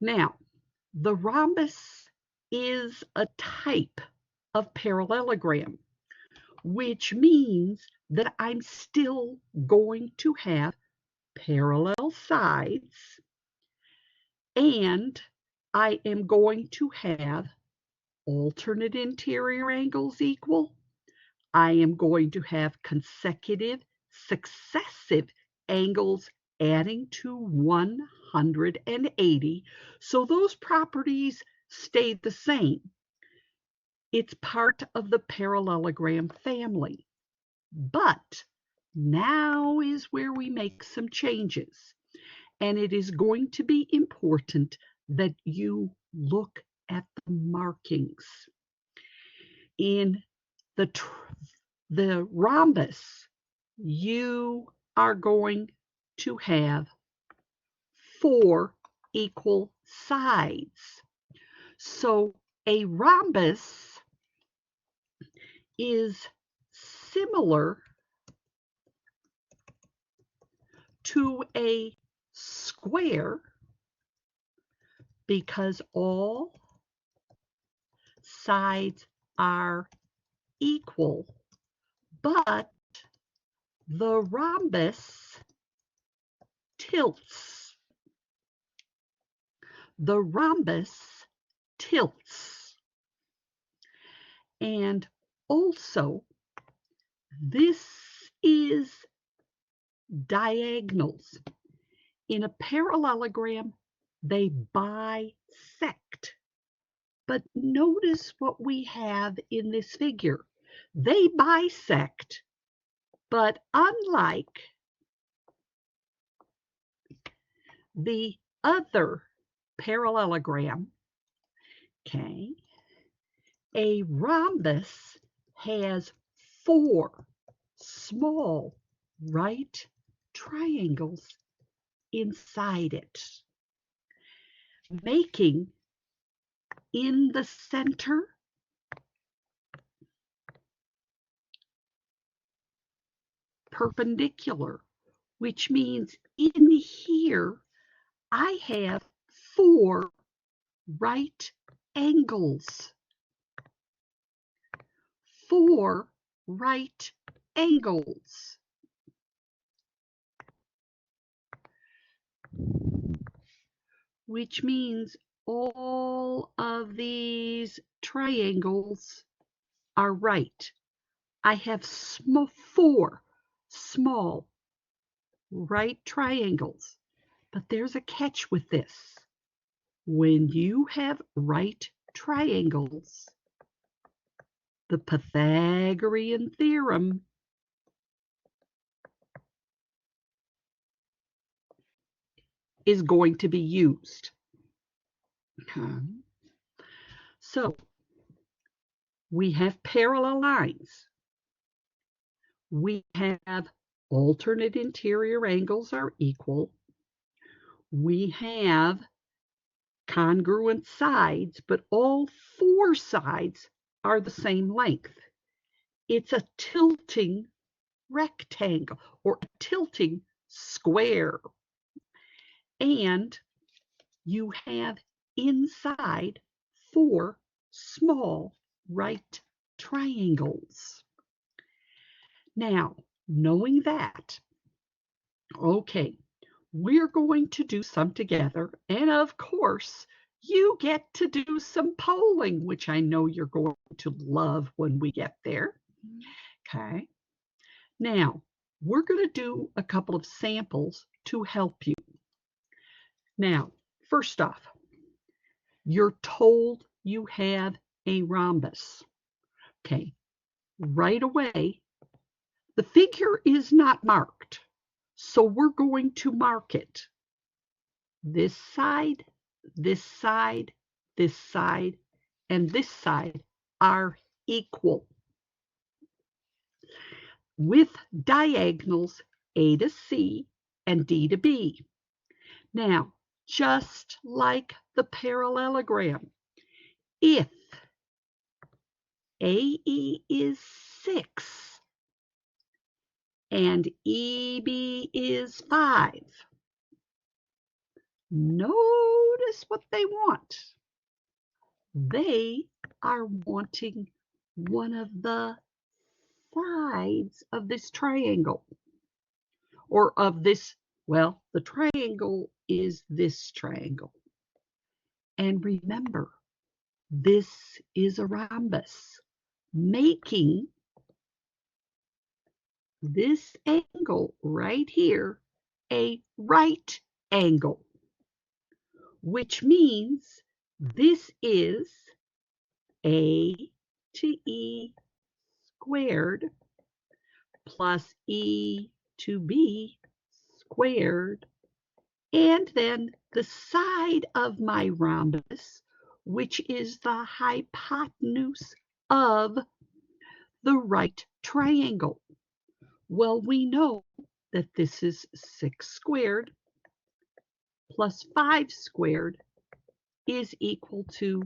Now, the rhombus is a type of parallelogram, which means that I'm still going to have parallel sides, and I am going to have alternate interior angles equal. I am going to have consecutive, successive angles adding to 180. So those properties stay the same. It's part of the parallelogram family. But now is where we make some changes. And it is going to be important that you look at the markings. In the rhombus, you are going to have 4 equal sides. So a rhombus is similar to a square because all sides are equal, but the rhombus tilts. The rhombus tilts. And also, this is diagonals. In a parallelogram, they bisect. But notice what we have in this figure. They bisect, but unlike the other parallelogram, okay, a rhombus has 4 small right triangles inside it, making in the center perpendicular, which means in here I have 4 right angles. 4 right angles. Which means all of these triangles are right. I have 4 small right triangles, but there's a catch with this. When you have right triangles, the Pythagorean theorem is going to be used. So we have parallel lines. We have alternate interior angles are equal. We have congruent sides, but all 4 sides are the same length. It's a tilting rectangle or a tilting square. And you have inside 4 small right triangles. Now, knowing that, okay, we're going to do some together. And of course, you get to do some polling, which I know you're going to love when we get there. Okay. Now, we're going to do a couple of samples to help you. Now, first off, you're told you have a rhombus. Okay. Right away, the figure is not marked. So we're going to mark it. This side, this side, this side, and this side are equal with diagonals A to C and D to B. Now, just like the parallelogram, if AE is 6 and EB is 5, Notice what they want. They are wanting one of the sides of this triangle, or of this, well, the triangle is this triangle. And remember, this is a rhombus, making this angle right here a right angle, which means this is a to e squared plus e to b squared, and then the side of my rhombus, which is the hypotenuse of the right triangle. Well, we know that this is 6 squared plus 5 squared is equal to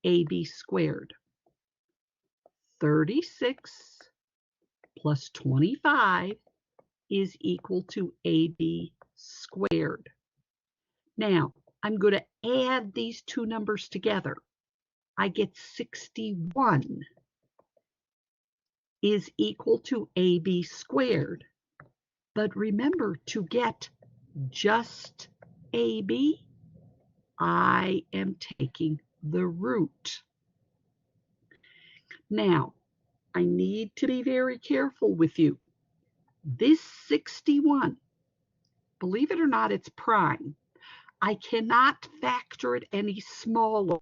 AB squared. 36 plus 25 is equal to AB squared. Now, I'm going to add these two numbers together. I get 61 is equal to AB squared. But remember, to get just AB, I am taking the root. Now, I need to be very careful with you. This 61, believe it or not, it's prime. I cannot factor it any smaller.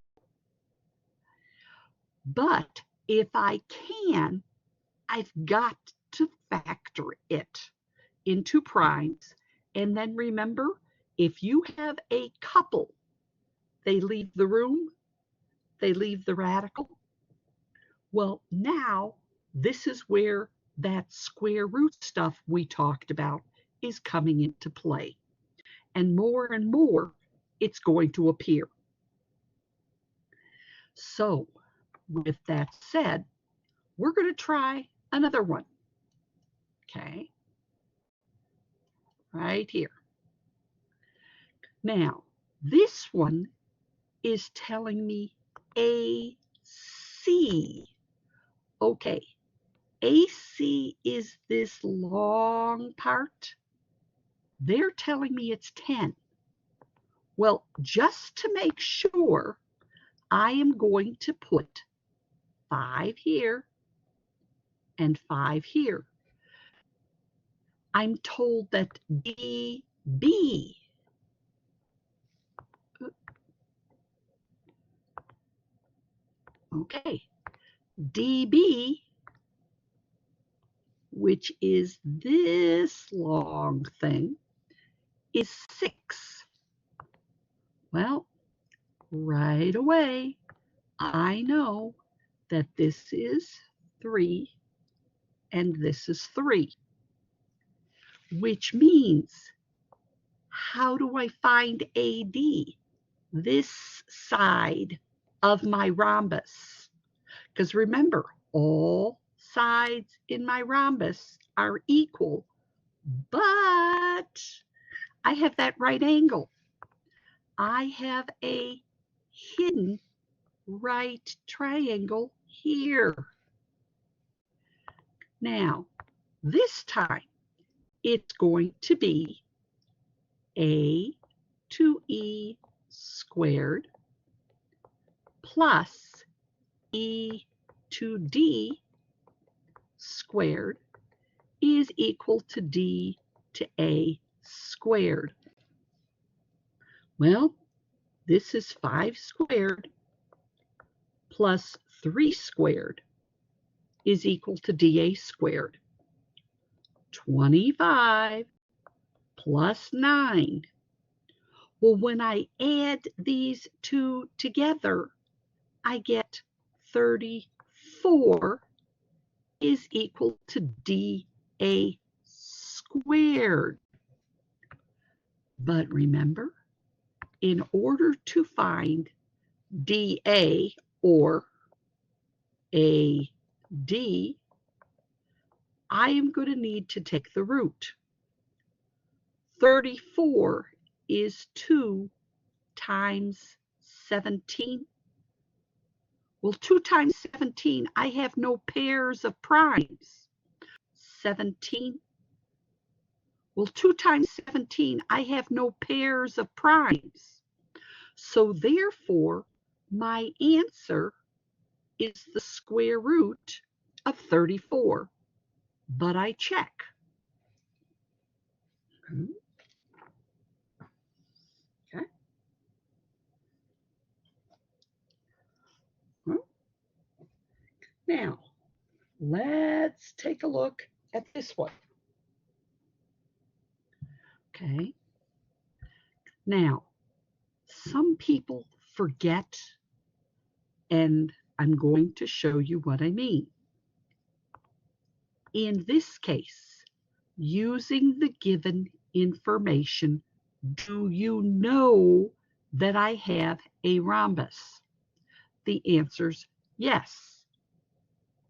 But if I can, I've got to factor it into primes. And then remember, if you have a couple, they leave the room, they leave the radical. Well, now this is where that square root stuff we talked about is coming into play. And more, it's going to appear. So, with that said, we're going to try another one. Okay, right here. Now, this one is telling me AC. Okay, AC is this long part. They're telling me it's 10. Well, just to make sure, I am going to put 5 here and 5 here. I'm told that DB, okay, DB, which is this long thing, is 6. Well, right away, I know that this is 3 and this is 3, which means, how do I find AD? This side of my rhombus. Because remember, all sides in my rhombus are equal, but I have that right angle. I have a hidden right triangle here. Now, this time, it's going to be A to E squared plus E to D squared is equal to D to A squared. Well, this is 5 squared plus 3 squared is equal to DA squared. 25 plus 9. Well, when I add these two together, I get 34 is equal to DA squared. But remember, in order to find DA or AD, I am going to need to take the root. 34 is 2 times 17? Well, 2 times 17, I have no pairs of primes. 17. Well, 2 times 17, I have no pairs of primes. So therefore, my answer is the square root of 34. But I check. Okay. Now, let's take a look at this one. Okay. Now, some people forget, and I'm going to show you what I mean. In this case, using the given information, do you know that I have a rhombus? The answer's yes.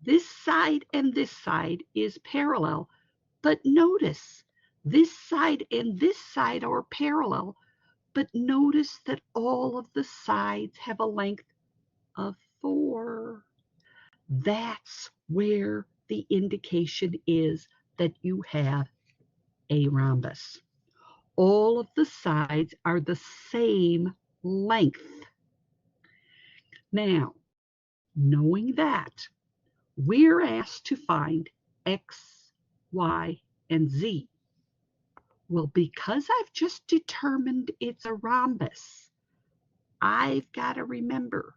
This side and this side is parallel, but notice this side and this side are parallel, but notice that all of the sides have a length of 4. That's where the indication is that you have a rhombus. All of the sides are the same length. Now, knowing that, we're asked to find x, y, and z. Well, because I've just determined it's a rhombus, I've got to remember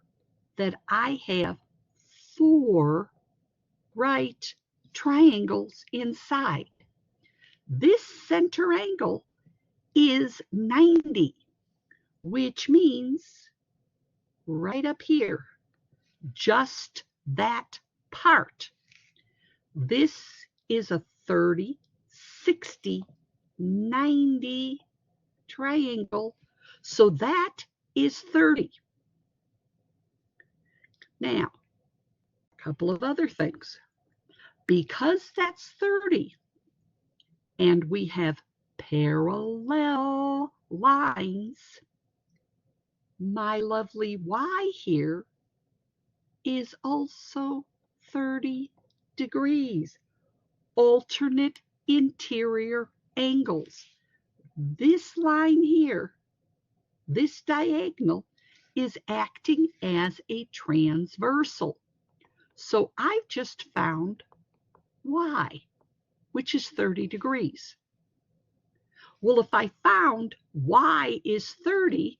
that I have 4 right triangles inside. This center angle is 90, which means right up here, just that part. This is a 30, 60, 90 triangle, so that is 30. Now, a couple of other things. Because that's 30, and we have parallel lines, my lovely y here is also 30 degrees, alternate interior angles. This line here, this diagonal, is acting as a transversal. So I've just found y, which is 30 degrees. Well, if I found y is 30,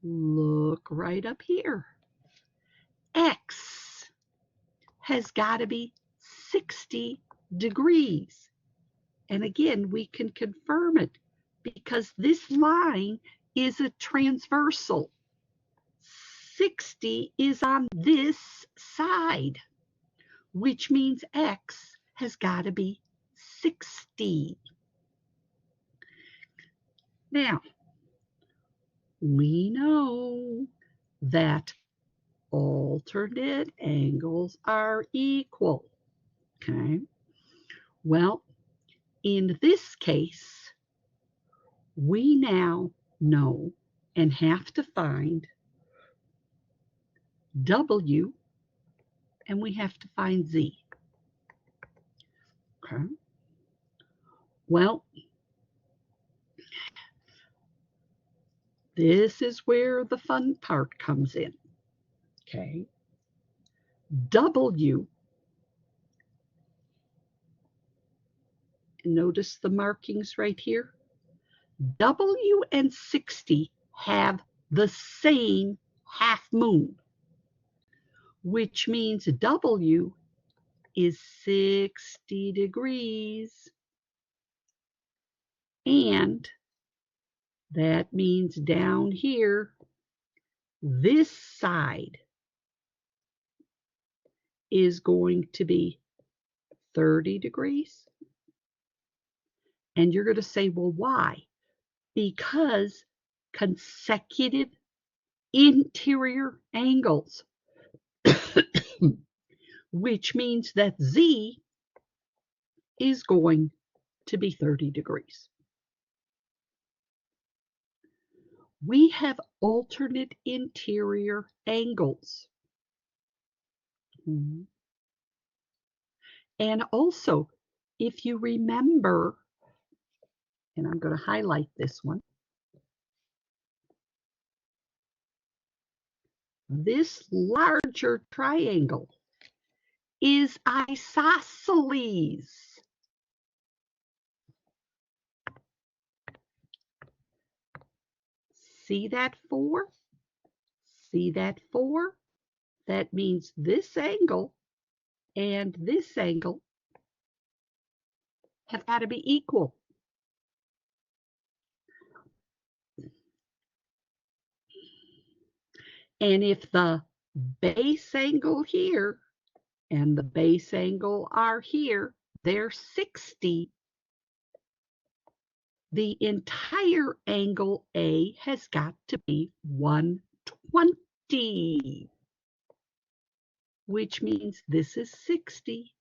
look right up here. X has got to be 60 degrees. And again, we can confirm it because this line is a transversal. 60 is on this side, which means X has got to be 60. Now, we know that alternate angles are equal. Okay. Well, in this case, we now know and have to find W, and we have to find Z. Okay. Well, this is where the fun part comes in. Okay. W, notice the markings right here. W and 60 have the same half moon, which means W is 60 degrees. And that means down here, this side is going to be 30 degrees. And you're going to say, well, why? Because consecutive interior angles, which means that Z is going to be 30 degrees. we have alternate interior angles. And also, if you remember, and I'm going to highlight this one, this larger triangle is isosceles. See that 4? See that 4? That means this angle and this angle have got to be equal. And if the base angle here and the base angle are here, they're 60. The entire angle A has got to be 120, which means this is 60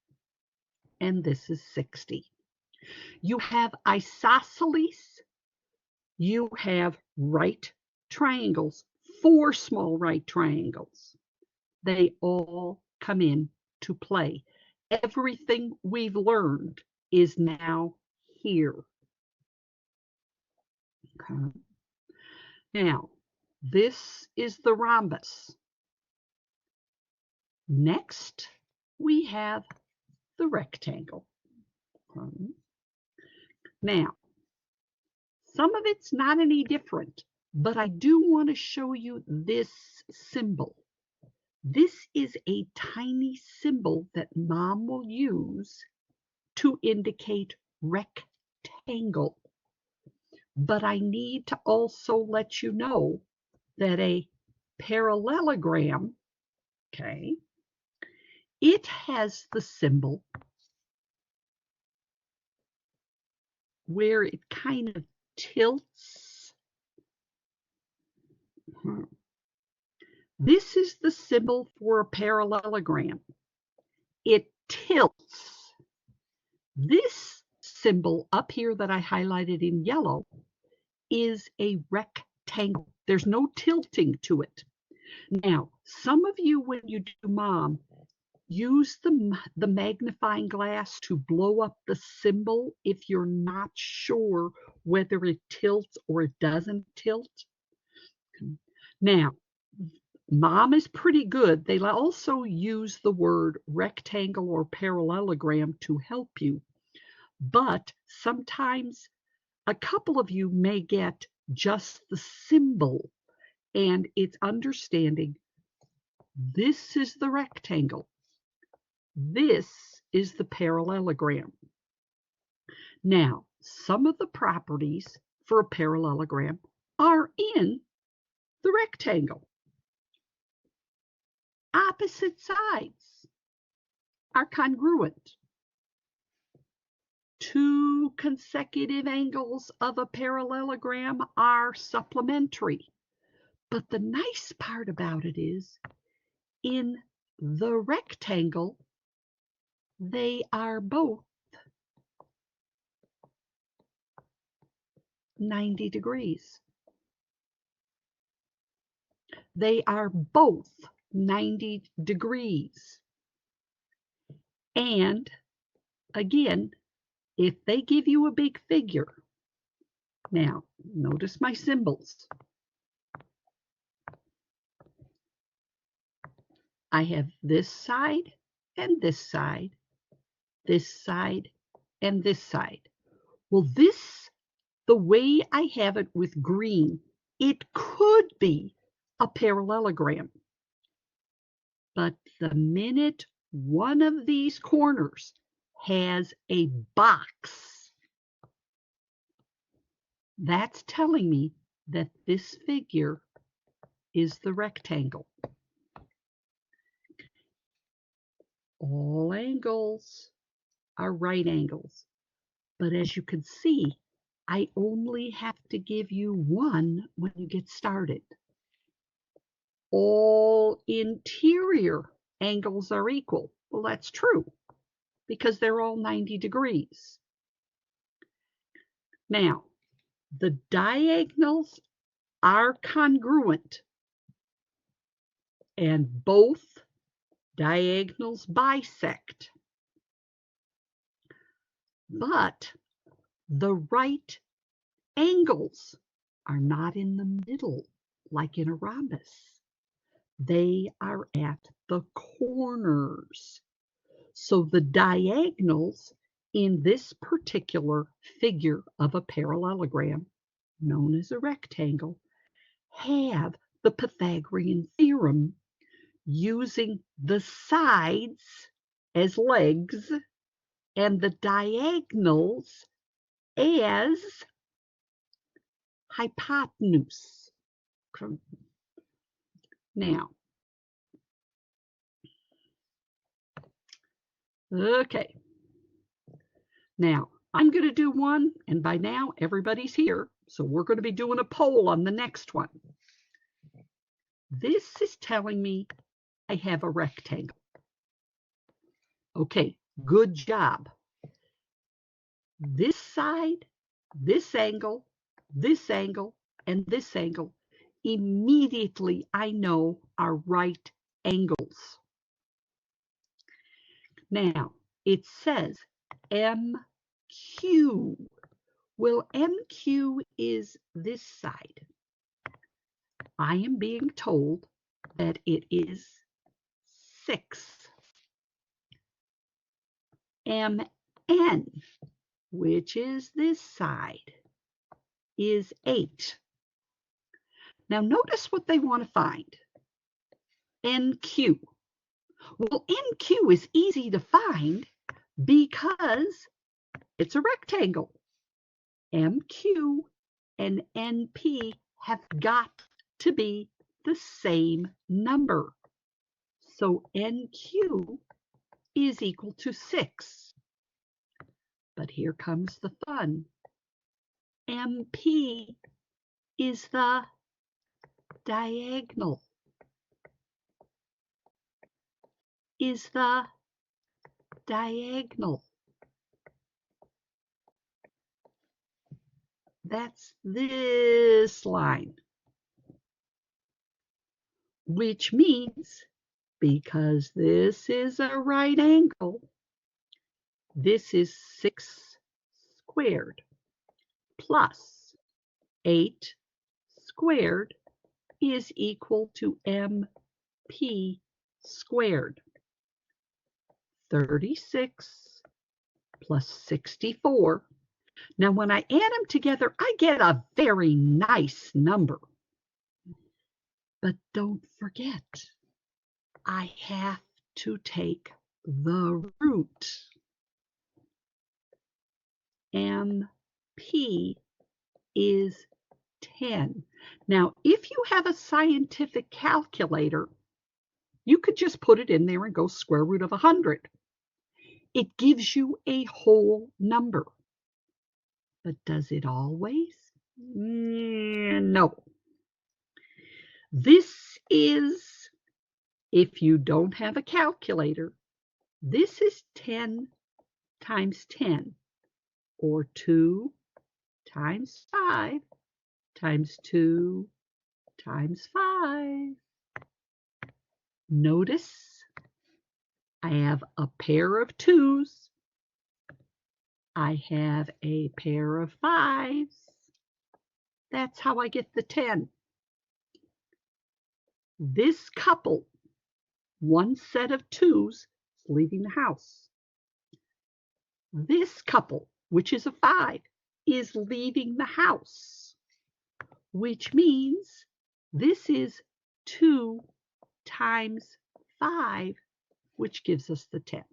and this is 60. You have isosceles, you have right triangles, 4 small right triangles. They all come in to play. Everything we've learned is now here. Okay. Now, this is the rhombus. Next, we have the rectangle. Okay. Now, some of it's not any different, but I do want to show you this symbol. This is a tiny symbol that Mom will use to indicate rectangle. But I need to also let you know that a parallelogram, okay, it has the symbol where it kind of tilts. This is the symbol for a parallelogram. It tilts. This symbol up here that I highlighted in yellow is a rectangle. There's no tilting to it. Now, some of you, when you do Mom, use the magnifying glass to blow up the symbol if you're not sure whether it tilts or it doesn't tilt. Now, Mom is pretty good. They also use the word rectangle or parallelogram to help you. But sometimes a couple of you may get just the symbol, and it's understanding this is the rectangle. This is the parallelogram. Now, some of the properties for a parallelogram are in the rectangle. Opposite sides are congruent. 2 consecutive angles of a parallelogram are supplementary. But the nice part about it is, in the rectangle, they are both 90 degrees. They are both 90 degrees. And again, if they give you a big figure, now notice my symbols. I have this side and this side, this side and this side. Well, this, the way I have it with green, it could be a parallelogram. But the minute one of these corners has a box, that's telling me that this figure is the rectangle. All angles are right angles. But as you can see, I only have to give you one when you get started. All interior angles are equal. Well, that's true because they're all 90 degrees. Now, the diagonals are congruent and both diagonals bisect, but the right angles are not in the middle like in a rhombus. They are at the corners. So the diagonals in this particular figure of a parallelogram, known as a rectangle, have the Pythagorean theorem using the sides as legs and the diagonals as hypotenuse. Now, okay. Now, I'm going to do one, and by now everybody's here, so we're going to be doing a poll on the next one. This is telling me I have a rectangle. Okay, good job. This side, this angle, and this angle, immediately I know are right angles. Now, it says MQ. Well, MQ is this side. I am being told that it is 6. MN, which is this side, is 8. Now notice what they want to find. NQ. Well, NQ is easy to find because it's a rectangle. MQ and NP have got to be the same number. So NQ is equal to 6. But here comes the fun. MP is the diagonal. Is the diagonal. That's this line. Which means, because this is a right angle, this is 6 squared plus 8 squared is equal to MP squared. 36 plus 64. Now, when I add them together, I get a very nice number. But don't forget, I have to take the root. MP is 10. Now, if you have a scientific calculator, you could just put it in there and go square root of 100. It gives you a whole number. But does it always? No. This is, if you don't have a calculator, this is 10 times 10, or 2 times 5 times 2 times 5. Notice I have a pair of 2s. I have a pair of 5s. That's how I get the 10. This couple, one set of 2s, is leaving the house. This couple, which is a 5, is leaving the house, which means this is 2 times 5, which gives us the 10.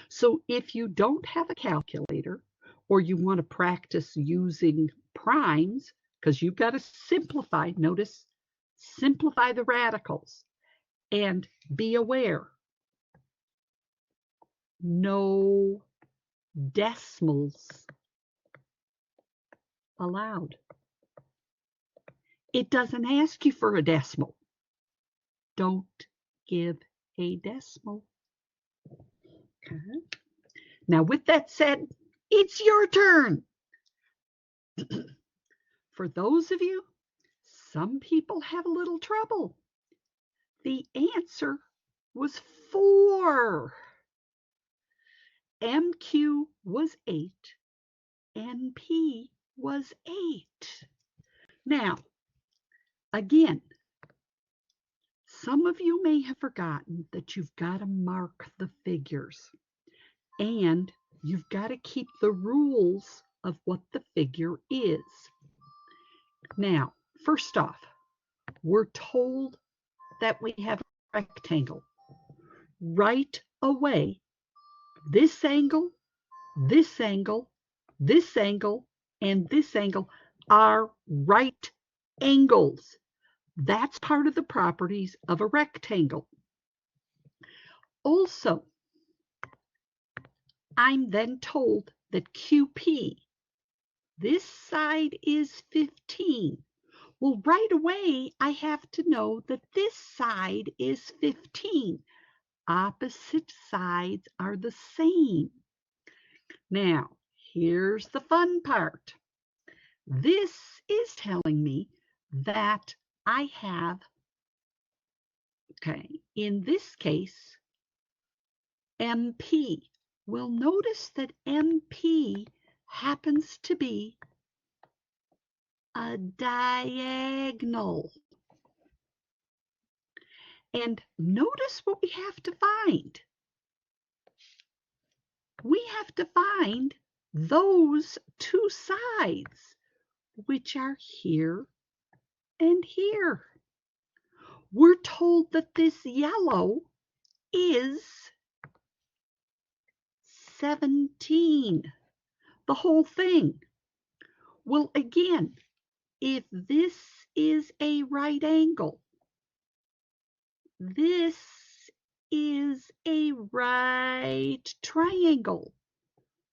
So if you don't have a calculator, or you want to practice using primes, because you've got to simplify, notice, simplify the radicals, and be aware, no decimals allowed. It doesn't ask you for a decimal. Don't give a decimal. Okay. Now, with that said, it's your turn. for those of you, some people have a little trouble. The answer was 4. MQ was 8, NP was 8. Now, again, some of you may have forgotten that you've got to mark the figures, and you've got to keep the rules of what the figure is. Now, first off, we're told that we have a rectangle. Right away, this angle, this angle, this angle, and this angle are right angles. That's part of the properties of a rectangle. Also, I'm then told that QP, this side is 15. Well, right away, I have to know that this side is 15. Opposite sides are the same. Now, here's the fun part. This is telling me that I have, in this case, MP. Well, notice that MP happens to be a diagonal. And notice what we have to find. We have to find those two sides, which are here and here. We're told that this yellow is 17, the whole thing. Well, again, if this is a right angle, this is a right triangle,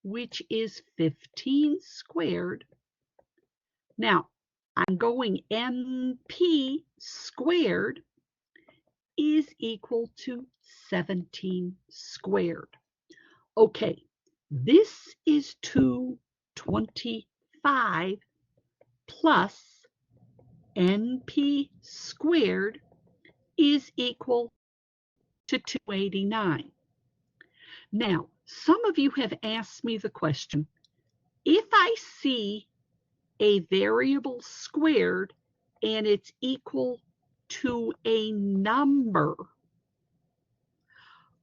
which is 15 squared. Now, I'm going NP squared is equal to 17 squared. Okay, this is 225 plus NP squared is equal to 289. Now, some of you have asked me the question, if I see a variable squared and it's equal to a number,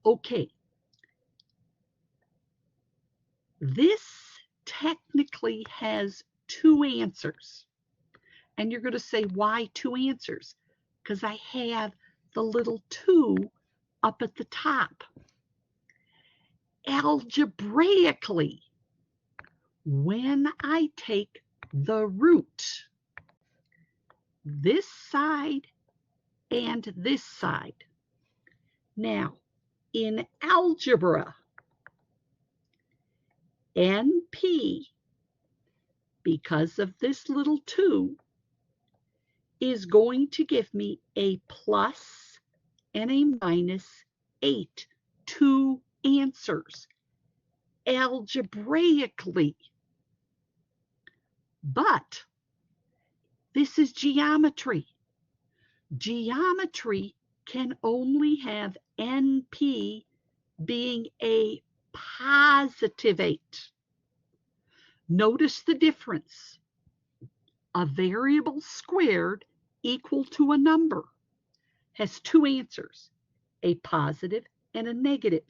okay, this technically has 2 answers. And you're going to say, why 2 answers? Because I have the little 2 up at the top. Algebraically, when I take the root, this side and this side. Now, in algebra, NP, because of this little 2, is going to give me a plus and a minus 8, 2 answers, algebraically. But this is geometry. Geometry can only have NP being a positive 8. Notice the difference. A variable squared equal to a number has 2 answers, a positive and a negative,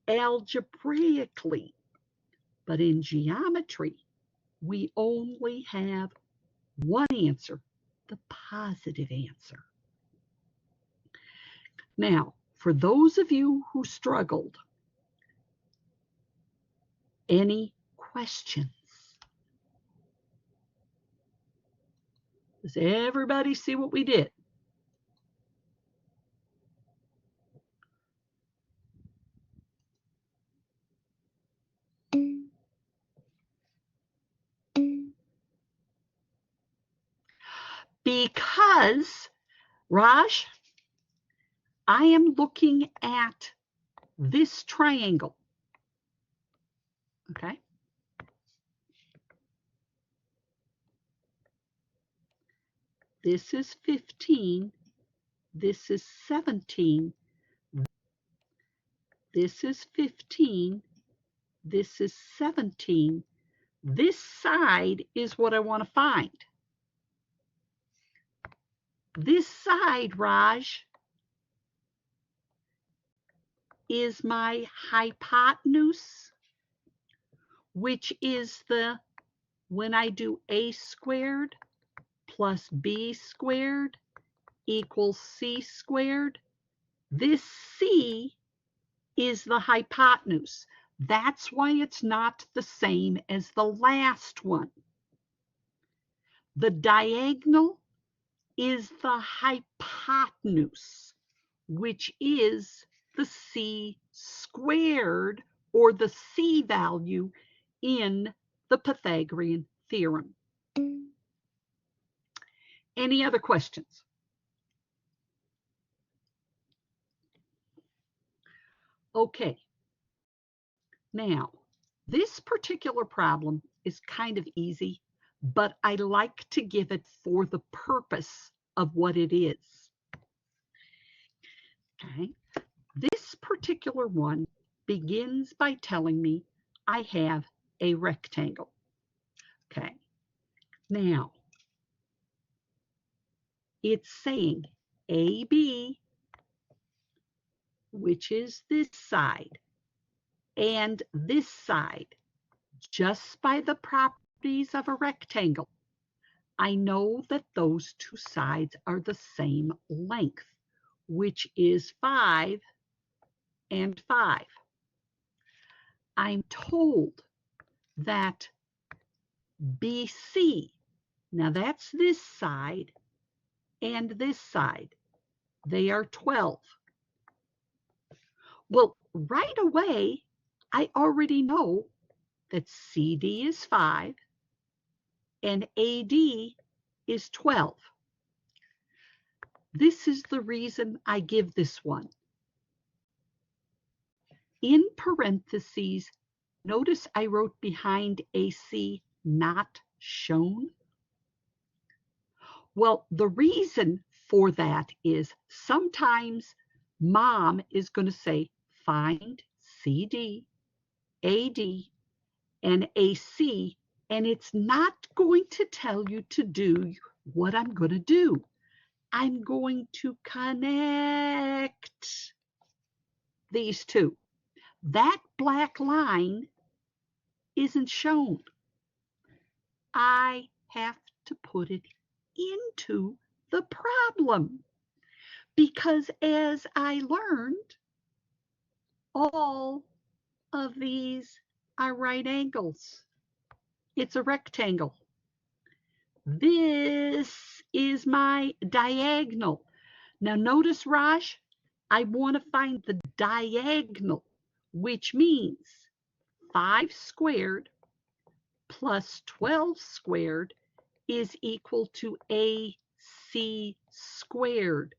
algebraically. But in geometry, we only have one answer, the positive answer. Now, for those of you who struggled, any questions? Does everybody see what we did? Because, Raj, I am looking at this triangle, okay? this is 15, this is 17, this is 15, this is 17. This side is what I want to find. This side, Raj, is my hypotenuse, which is when I do a squared plus b squared equals c squared, this c is the hypotenuse. That's why it's not the same as the last one. The diagonal is the hypotenuse, which is the c squared, or the c value in the Pythagorean theorem. Any other questions? Okay. Now, this particular problem is kind of easy, but I like to give it for the purpose of what it is. Okay. This particular one begins by telling me I have a rectangle. Okay. Now, it's saying AB, which is this side, and this side, just by the properties of a rectangle, I know that those two sides are the same length, which is 5 and 5. I'm told that BC, now that's this side and this side, they are 12. Well, right away, I already know that CD is 5 and AD is 12. This is the reason I give this one. In parentheses, notice I wrote behind AC not shown. Well, the reason for that is sometimes mom is going to say find CD, AD, and AC, and it's not going to tell you to do what I'm going to do. I'm going to connect these two. That black line isn't shown. I have to put it into the problem, because as I learned, all of these are right angles. It's a rectangle. This is my diagonal. Now notice, Raj, I want to find the diagonal, which means 5 squared plus 12 squared is equal to AC squared.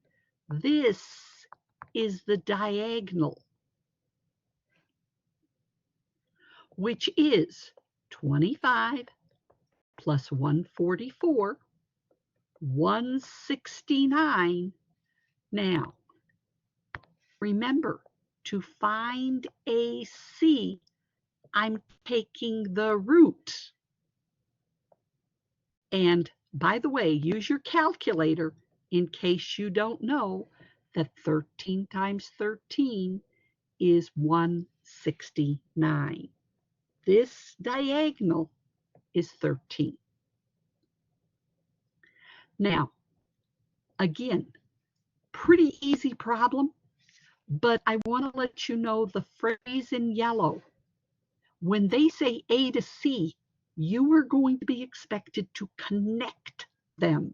This is the diagonal, which is 25 plus 144, 169. Now, remember, to find AC, I'm taking the root. And by the way, use your calculator in case you don't know that 13 times 13 is 169. This diagonal is 13. Now, again, pretty easy problem, but I want to let you know the phrase in yellow. When they say A to C, you are going to be expected to connect them.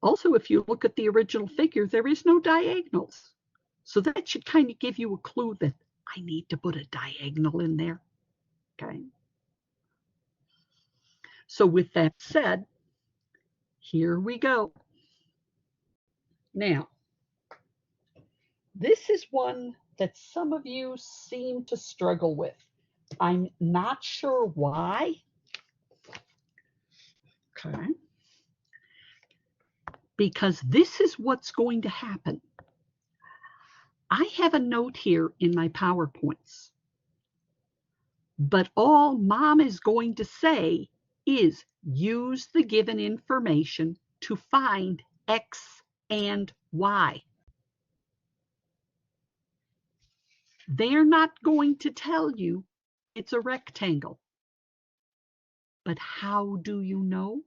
Also, if you look at the original figure, there is no diagonals. So that should kind of give you a clue that I need to put a diagonal in there. Okay. So with that said, here we go. Now, this is one that some of you seem to struggle with. I'm not sure why. Okay. Because this is what's going to happen. I have a note here in my PowerPoints, but all Mom is going to say is use the given information to find X and Y. They're not going to tell you it's a rectangle. But how do you know?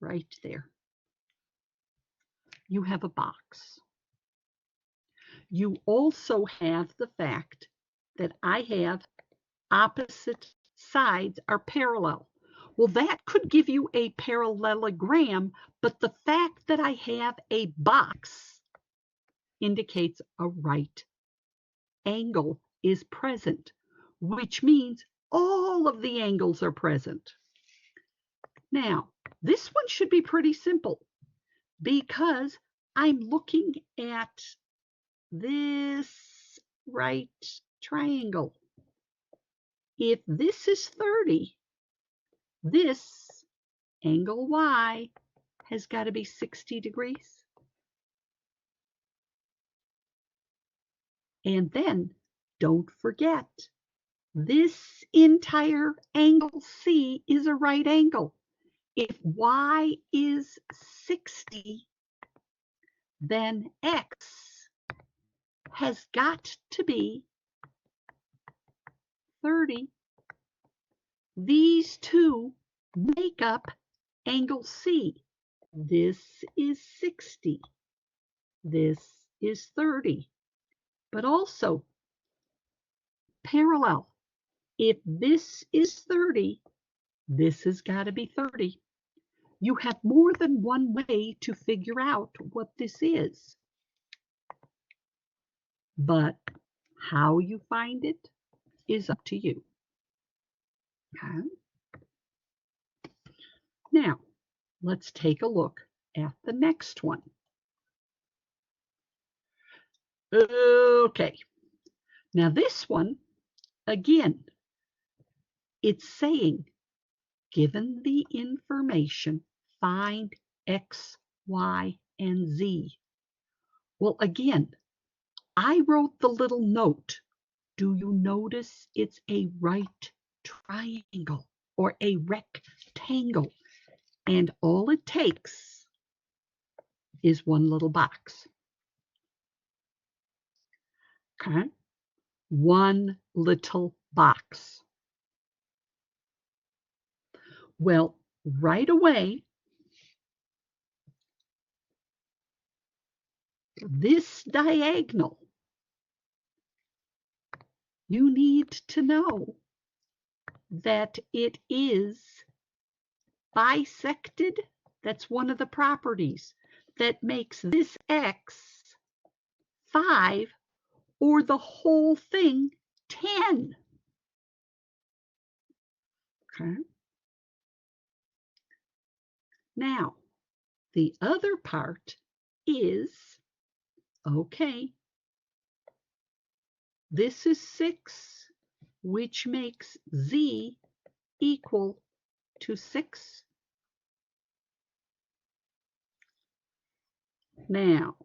Right there. You have a box. You also have the fact that I have opposite sides are parallel. Well, that could give you a parallelogram, but the fact that I have a box indicates a right angle is present, which means all of the angles are present. Now, this one should be pretty simple because I'm looking at this right triangle. If this is 30, this angle Y has got to be 60 degrees. And then don't forget, this entire angle C is a right angle. If Y is 60, then X has got to be 30. These two make up angle C. This is 60. This is 30. But also parallel. If this is 30, this has got to be 30. You have more than one way to figure out what this is. But how you find it is up to you. Okay? Now, let's take a look at the next one. Okay. Now this one, again, it's saying, given the information, find X, Y, and Z. Well, again, I wrote the little note. Do you notice it's a right triangle or a rectangle? And all it takes is one little box. Okay? One little box. Well, right away, this diagonal, you need to know that it is bisected. That's one of the properties that makes this X 5 or the whole thing 10. Okay. Now, the other part is, okay, this is 6, which makes Z equal to 6. Now,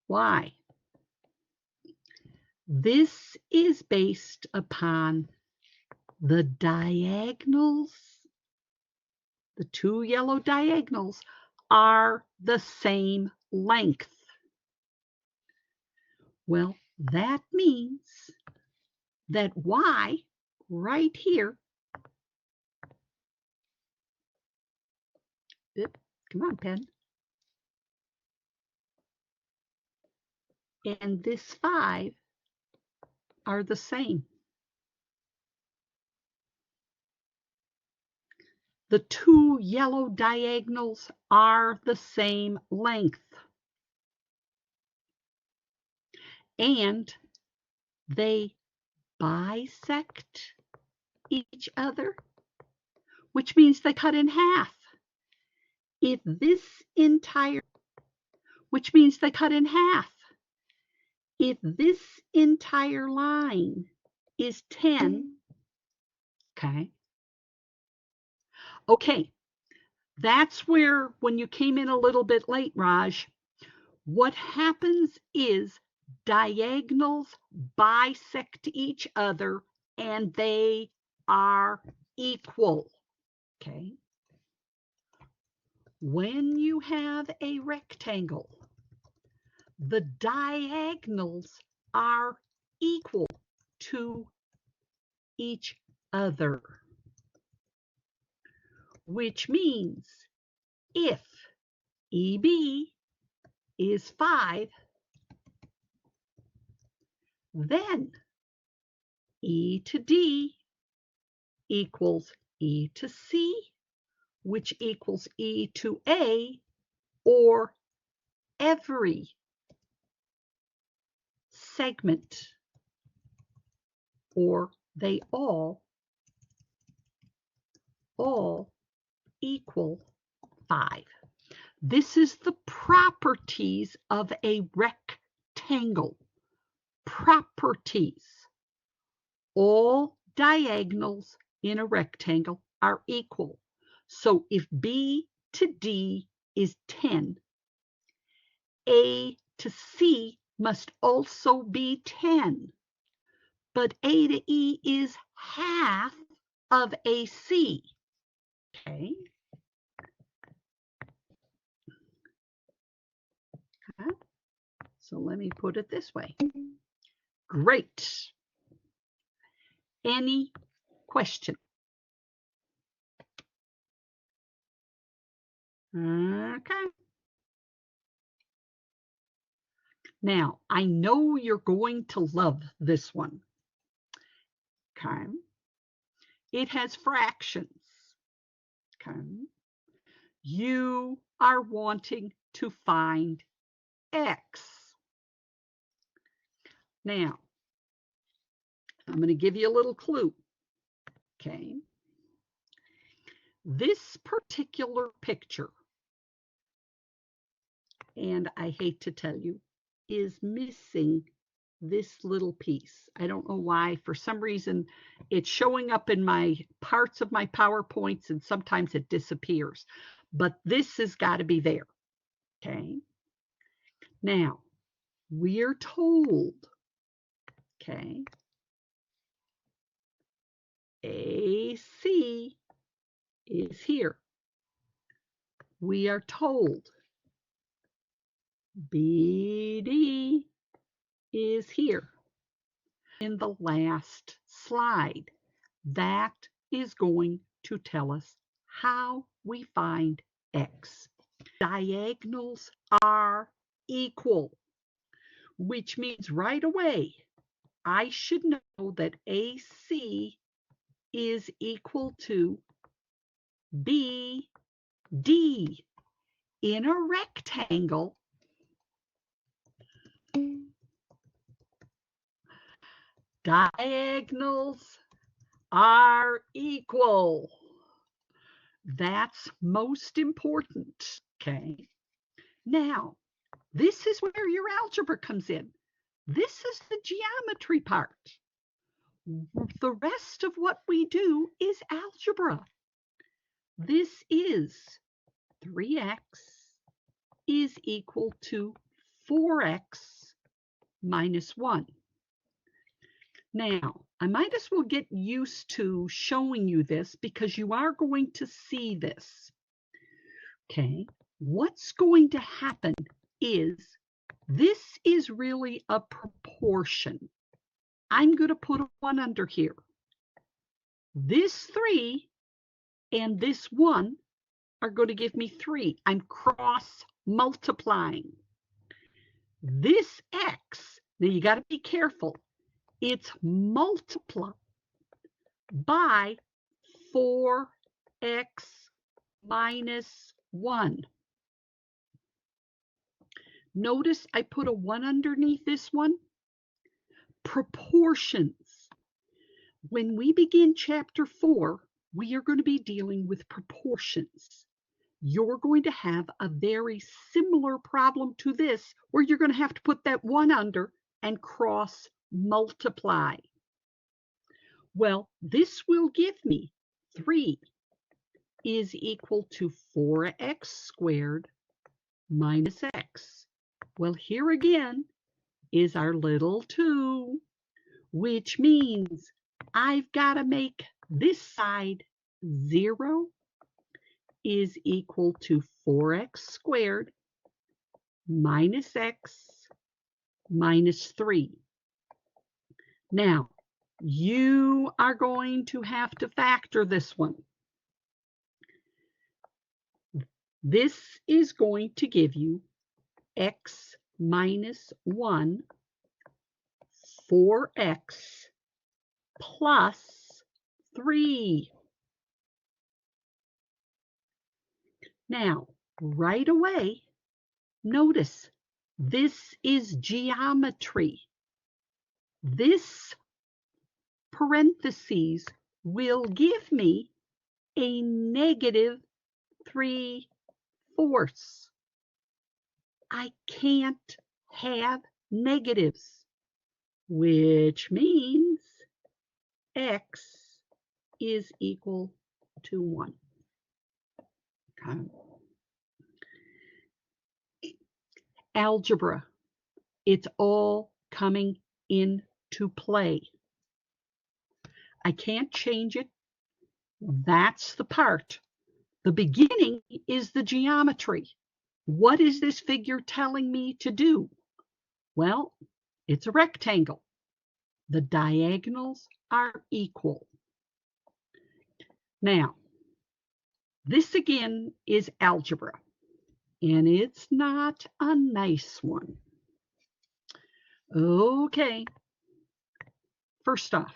why? This is based upon the diagonals. The two yellow diagonals are the same length. Well, that means that Y right here, come on, pen, and this 5 are the same. The two yellow diagonals are the same length. And they bisect each other, which means they cut in half. If this entire, which means they cut in half. If this entire line is 10, okay, Okay, that's where, when you came in a little bit late, Raj, what happens is diagonals bisect each other and they are equal. Okay. When you have a rectangle, the diagonals are equal to each other, which means if EB is 5, then E to D equals E to C, which equals E to A, or every segment, or they all equal 5. This is the properties of a rectangle. Properties. All diagonals in a rectangle are equal. So if B to D is 10, A to C must also be 10. But A to E is half of AC. Okay. So let me put it this way. Great. Any question? Okay. Now, I know you're going to love this one. Okay. It has fractions. Okay. You are wanting to find X. Now, I'm going to give you a little clue. Okay. This particular picture, and I hate to tell you, is missing this little piece. I don't know why. For some reason, it's showing up in my parts of my PowerPoints, and sometimes it disappears. But this has got to be there. Okay. Now, we're told, okay, AC is here. We are told BD is here. In the last slide, that is going to tell us how we find X. Diagonals are equal, which means right away, I should know that AC is equal to BD. In a rectangle, diagonals are equal. That's most important, okay? Now, this is where your algebra comes in. This is the geometry part. The rest of what we do is algebra. This is 3x is equal to 4x minus 1. Now, I might as well get used to showing you this because you are going to see this. Okay, what's going to happen is this is really a proportion. I'm going to put a 1 under here. This 3 and this 1 are going to give me 3. I'm cross multiplying. This x, now you got to be careful. It's multiplied by 4x minus 1. Notice I put a 1 underneath this one. Proportions. When we begin chapter 4, we are going to be dealing with proportions. You're going to have a very similar problem to this, where you're going to have to put that 1 under and cross multiply. Well, this will give me 3 is equal to 4x squared minus x. Well, here again is our little 2, which means I've got to make this side 0 is equal to 4x squared minus x minus 3. Now, you are going to have to factor this one. This is going to give you x minus 1, 4x plus 3. Now, right away, notice this is geometry. This parentheses will give me a negative 3/4. I can't have negatives, which means x is equal to 1. Okay. Algebra, it's all coming into play. I can't change it. That's the part. The beginning is the geometry. What is this figure telling me to do? Well, it's a rectangle. The diagonals are equal. Now, this again is algebra, and it's not a nice one. Okay, first off,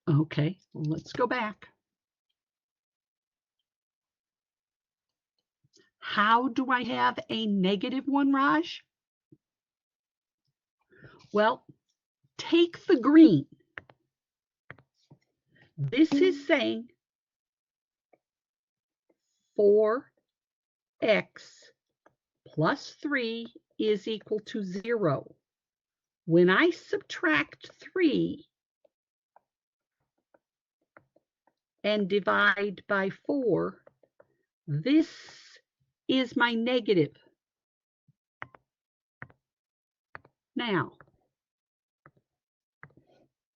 okay, let's go back. How do I have a negative 1, Raj? Well, take the green. This is saying 4x plus 3 is equal to 0. When I subtract 3 and divide by 4, this is my negative. Now,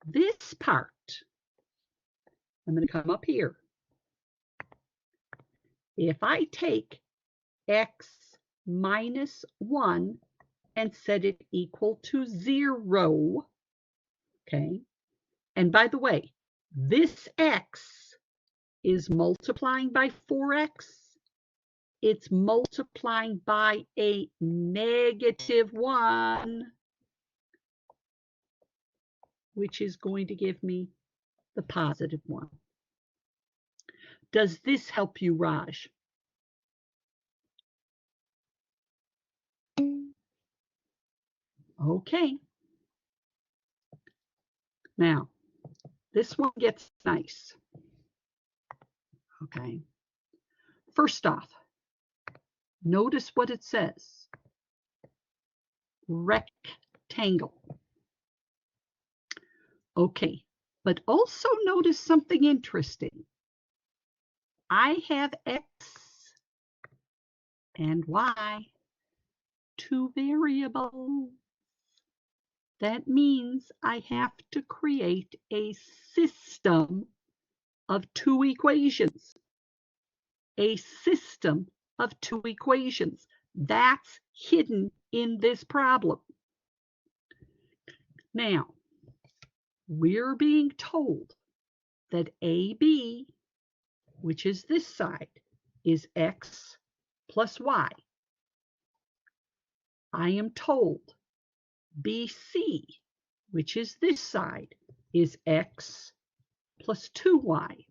this part, I'm going to come up here. If I take x minus 1 and set it equal to 0, okay, and by the way, this x is multiplying by 4x. It's multiplying by a negative 1, which is going to give me the positive 1. Does this help you, Raj? Okay. Now, this one gets nice. Okay. First off, notice what it says. Rectangle. Okay, but also notice something interesting. I have x and y, 2 variables. That means I have to create a system of 2 equations. A system of 2 equations. That's hidden in this problem. Now, we're being told that AB, which is this side, is x plus y. I am told BC, which is this side, is x plus 2y.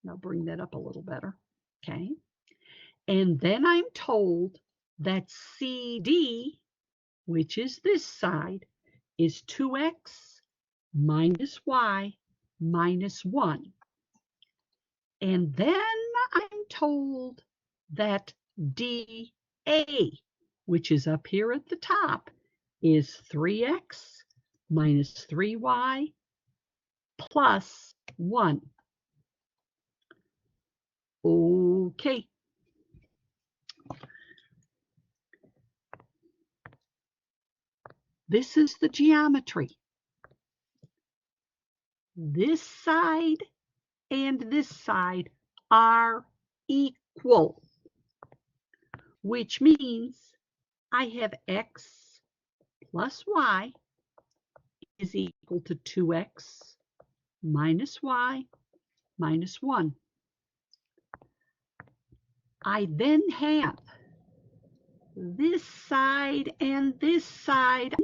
Now bring that up a little better, okay? And then I'm told that CD, which is this side, is 2x minus y minus 1. And then I'm told that DA, which is up here at the top, is 3x minus 3y plus 1. Okay. This is the geometry. This side and this side are equal, which means I have x plus y is equal to 2x minus y minus 1. I then have this side and this side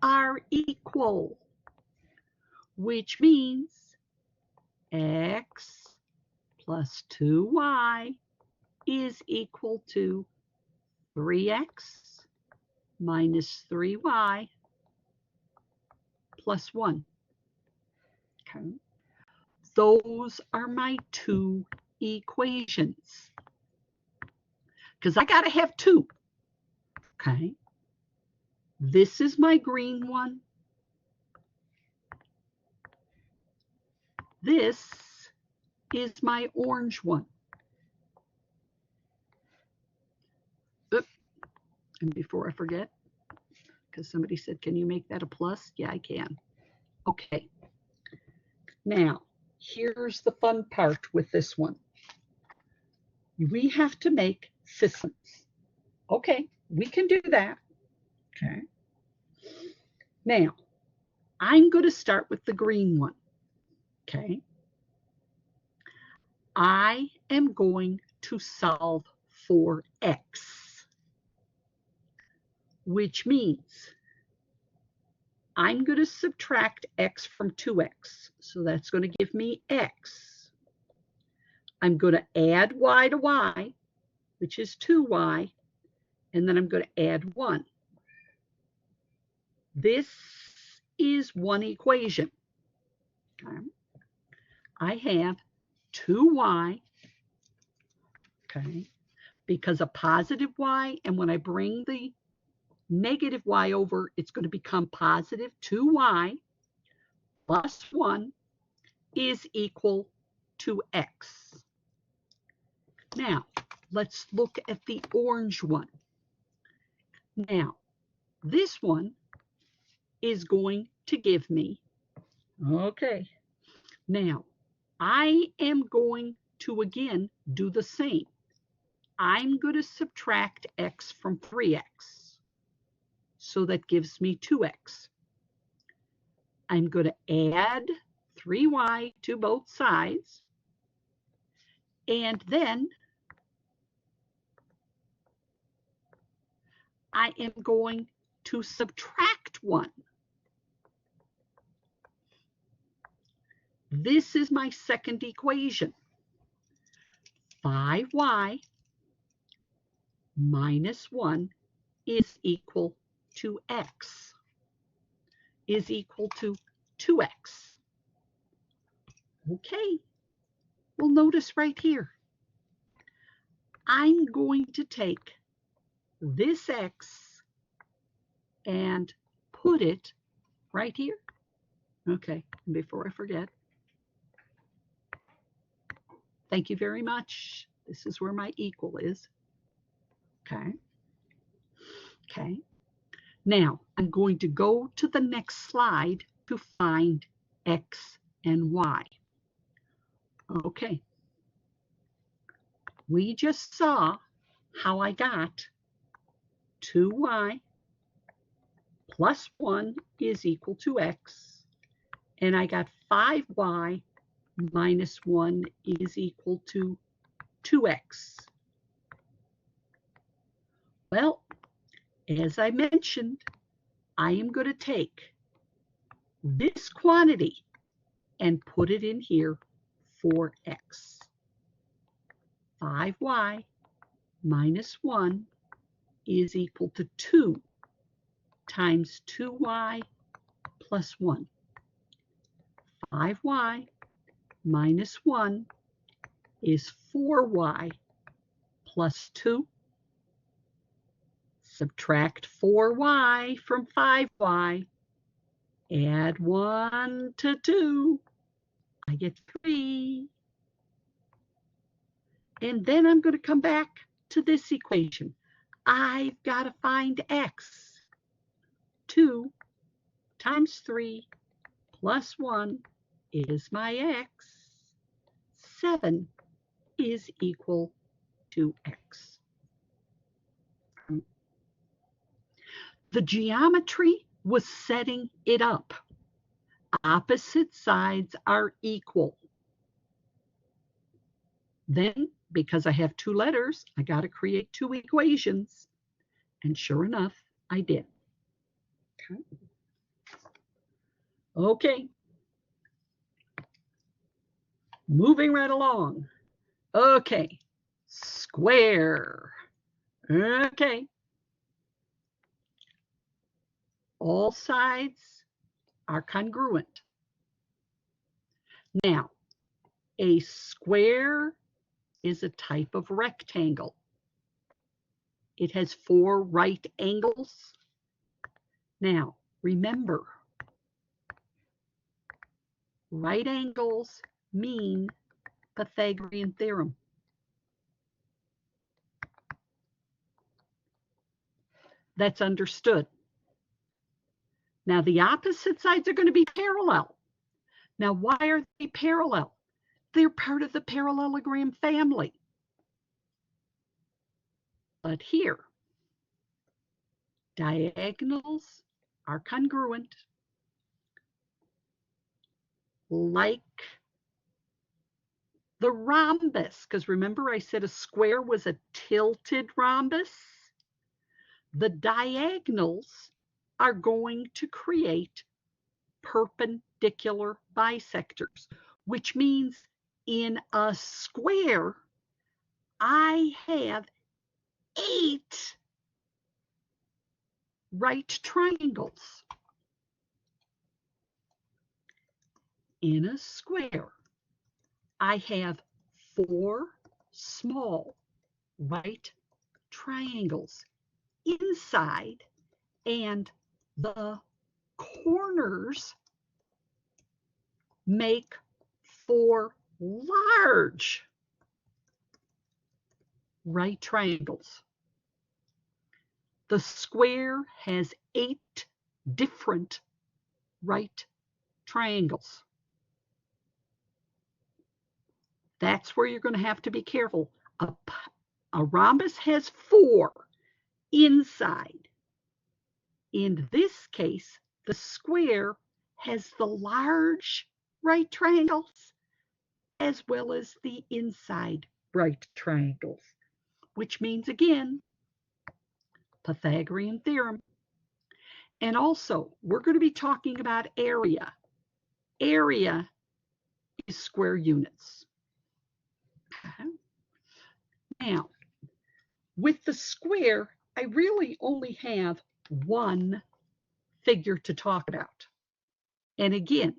are equal, which means x plus 2y is equal to 3x minus 3y plus 1. Okay. Those are my two equations, because I got to have two. Okay. This is my green one. This is my orange one. Oops. And before I forget, because somebody said, can you make that a plus? Yeah, I can. Okay. Now, here's the fun part with this one. We have to make systems. Okay, we can do that. Okay. Now, I'm going to start with the green one. Okay. I am going to solve for x, which means I'm going to subtract x from 2x. So that's going to give me x. I'm going to add y to y, which is 2y, and then I'm going to add 1. This is one equation. Okay. I have 2y, okay, because a positive y, and when I bring the negative y over, it's going to become positive 2y plus 1 is equal to x. Now, let's look at the orange one. Now, this one is going to give me, okay, now I am going to again do the same. I'm going to subtract x from 3x. So that gives me 2x. I'm going to add 3y to both sides. And then I am going to subtract 1. This is my second equation. 5y minus 1 is equal to x, is equal to 2x. Okay, well, notice right here, I'm going to take this x and put it right here. Okay, before I forget, thank you very much. This is where my equal is. Okay. Okay. Now, I'm going to go to the next slide to find x and y. Okay. We just saw how I got 2y plus 1 is equal to x, and I got 5y minus 1 is equal to 2x. Well, as I mentioned, I am going to take this quantity and put it in here for x. 5y minus 1 is equal to 2 times 2y plus 1. 5y minus 1 is 4y plus 2. Subtract 4y from 5y. Add 1 to 2. I get 3. And then I'm going to come back to this equation. I've got to find x. 2 times 3 plus 1 is my x. 7 is equal to x. The geometry was setting it up. Opposite sides are equal. Then, because I have two letters, I got to create two equations. And sure enough, I did. Okay. Moving right along. Okay. Square. Okay. All sides are congruent. Now, a square is a type of rectangle. It has 4 right angles. Now, remember, right angles mean Pythagorean theorem. That's understood. Now, the opposite sides are going to be parallel. Now, why are they parallel? They're part of the parallelogram family. But here, diagonals are congruent, like the rhombus, because remember I said a square was a tilted rhombus? The diagonals are going to create perpendicular bisectors, which means in a square, I have 8 right triangles. In a square, I have 4 small right triangles inside, and the corners make 4 large right triangles. The square has 8 different right triangles. That's where you're going to have to be careful. A rhombus has 4 inside. In this case, the square has the large right triangles as well as the inside right triangles, which means, again, Pythagorean theorem. And also, we're going to be talking about area. Area is square units. Now, with the square, I really only have one figure to talk about. And again,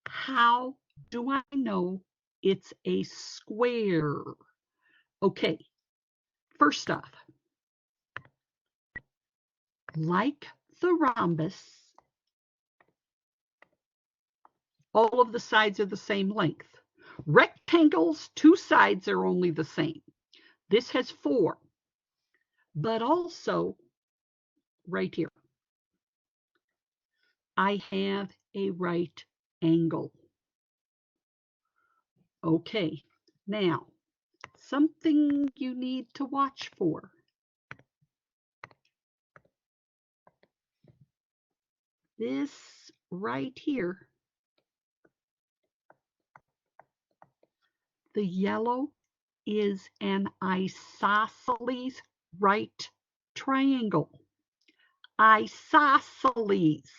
how do I know it's a square? Okay, first off, like the rhombus, all of the sides are the same length. Rectangles, 2 sides are only the same. This has 4, but also right here, I have a right angle. Okay, now, something you need to watch for. This right here, the yellow is an isosceles right triangle. Isosceles,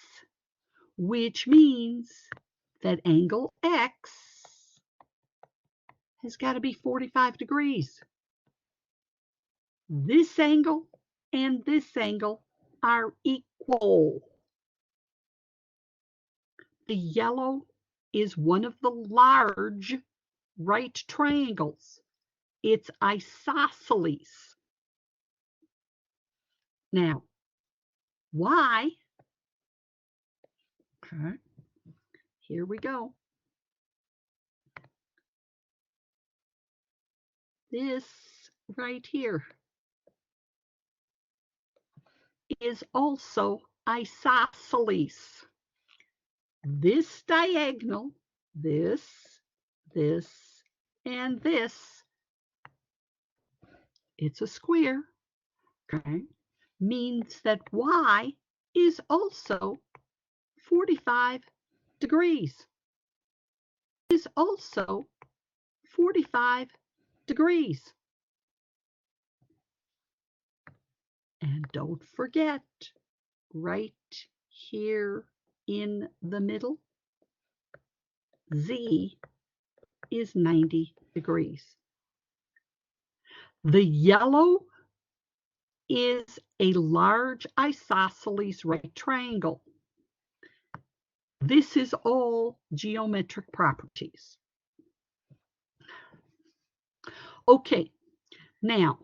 which means that angle X has got to be 45 degrees. This angle and this angle are equal. The yellow is one of the large right triangles. It's isosceles. Now, y, okay, here we go. This right here is also isosceles. This diagonal, this, and this, it's a square, okay, means that y is also 45 degrees. Is also 45 degrees. And don't forget, right here in the middle, z is 90 degrees. The yellow is a large isosceles right triangle. This is all geometric properties. Okay, now